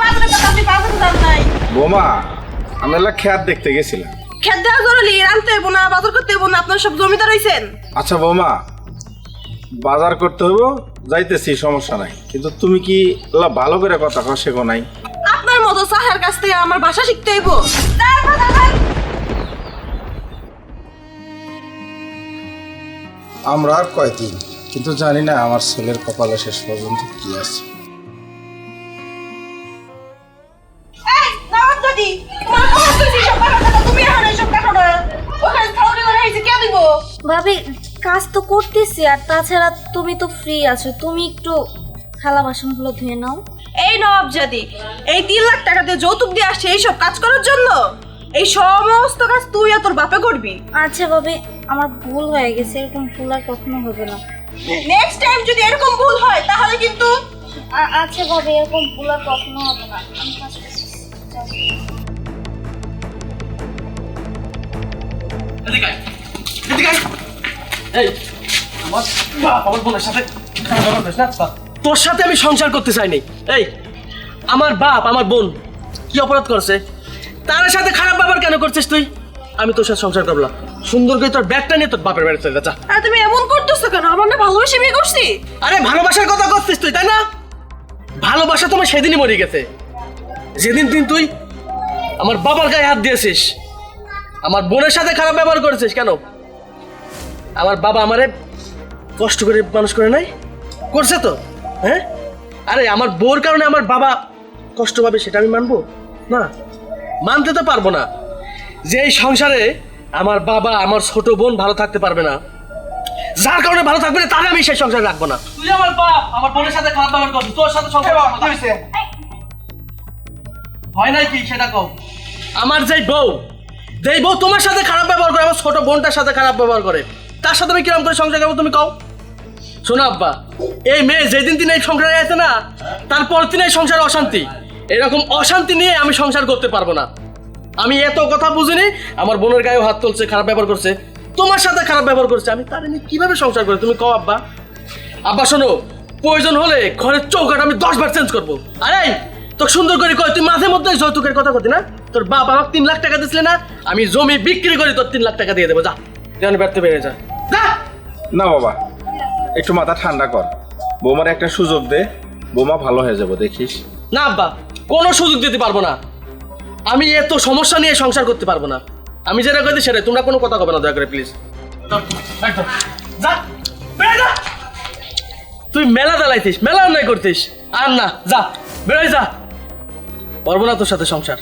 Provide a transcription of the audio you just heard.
বাজারে কথা আপনি বাজারে যান নাই। বোমা আমরা খেত দেখতে গেছিলাম। খেত দেওয়া জরুরি, আনতে হইব না, বাজার করতে হইব না, আপনার সব জমিদার হইছেন। আচ্ছা বোমা, বাজার করতে হইব, যাইতেছি, সমস্যা নাই, কিন্তু তুমি কি ভালো করে কথা কও শেখো নাই? আপনার মতো চাহার কাছ থেকে আমার ভাষা শিখতে হইব। আমরা আর কয়দিন, কিন্তু জানি না আমার ছেলের কপালে শেষ পর্যন্ত কি আছে। এই নাও দাদি, তোমার কথা কইছি সব কথা, তুমি এখন এই সব দেখো না। ওখানে খাওয়ারে করে আইছে কে দিব? ভাবি কাজ তো করতেছি, আর তাছাড়া তুমি তো ফ্রি আছো, তুমি একটু থালা বাসনগুলো ধুয়ে নাও। এই নবাব জাদি, এই 3 লাখ টাকা দিয়ে যৌতুক দিয়ে আসছে এই সব কাজ করার জন্য? এই সমস্ত কাজ তুই আর তোর বাপে করবি? আচ্ছা ভাবি, আমার ভুল হয়ে গেছে, এরকম ভুল আর কখনো হবে না। নেক্সট টাইম যদি এরকম ভুল হয় তাহলে কিন্তু আচ্ছা ভাবি, এরকম ভুল আর কখনো হবে না। আমি কাজ করছি, যাও। এদিকে আয়, এদিকে আয়। এই আমার বাপ আমার বোনের সাথে খারাপ ব্যবহার করিস না। তোর সাথে আমি সংসার করতে চাইনি। এই আমার বাপ আমার বোন কি অপরাধ করছে, তার সাথে খারাপ ব্যবহার কেন করছিস তুই? আমি তোর সাথে সংসার করবো না। সুন্দর করে তোর ব্যাগটা নিয়ে তোর বাপের বাড়ি চলে যা। আর তুমি এমন করতেছো কেন? আমার না ভালোবেসে বিয়ে করছি। আরে ভালোবাসার কথা করছিস তুই, তাই না? ভালোবাসা তোমার সেদিনই মরে গেছে, যেদিন তুই আমার বাবার গায়ে হাত দিয়েছিস, আমার বোনের সাথে খারাপ ব্যবহার করেছিস। কেন? আমার বাবা আমারে কষ্ট করে মানুষ করে নাই? করছে তো, হ্যাঁ? আরে আমার বোর কারণে আমার বাবা কষ্ট পাবে সেটা আমি মানবো না? মানতে তো পারবো না। যে এই সংসারে আমার বাবা আমার ছোট বোন ভালো থাকতে পারবে না, যার কারণে ভালো থাকবে না, তাহলে আমি সেই সংসারে রাখবো না। তুই আমার বাপ আমার বোনের সাথে খারাপ ব্যবহার করছিস, তোর সাথে সংসার হয় নাই কি সেটা কও। আমার যেই বউ তোমার সাথে খারাপ ব্যবহার করে, আমার ছোট বোনটার সাথে খারাপ ব্যবহার করে, তার সাথে আমি কিরকম করে সংসার করবো তুমি কও? শোনো আব্বা, এই মেয়ে যেদিন দিন এই সংসারে আছে না, তারপর দিন এই সংসারে অশান্তি। এরকম অশান্তি নিয়ে আমি সংসার করতে পারবো না। আমি এত কথা বুঝিনি, আমার বোনের গায়েও হাত তুলছে, খারাপ ব্যবহার করছে, তোমার সাথে খারাপ ব্যবহার করছে, আমি তার নিয়ে কিভাবে সংসার করি তুমি কও আব্বা? আব্বা শোনো, প্রয়োজন হলে ঘরের চৌকাট আমি 10 বার চেঞ্জ করবো। আরে তোকে সুন্দর করে কয়, তুই মাঝে মধ্যে যৌতুকের কথা করতি না? তোর বাপ আমাকে 3 লাখ টাকা দিছিলে না? আমি জমি বিক্রি করে তোর 3 লাখ টাকা দিয়ে দেবো, যা যেন ব্যর্থ বেড়ে যা। না বাবা, একটু মাথা ঠান্ডা কর, বৌমার একটা সুযোগ দে, বৌমা ভালো হয়ে যাবো, দেখিস। না আব্বা, কোনো সুযোগ দিতে পারবো না। আমি এত সমস্যা নিয়ে সংসার করতে পারবো না। আমি যেটা কইছি সেটাই, তোমরা কোনো কথা কবে না দয়া করে প্লিজ। তুই মেলা দালাইছিস, মেলা অন্যায় করতিস, আর না, যা বেরোয় যা, পারবো না তোর সাথে সংসার।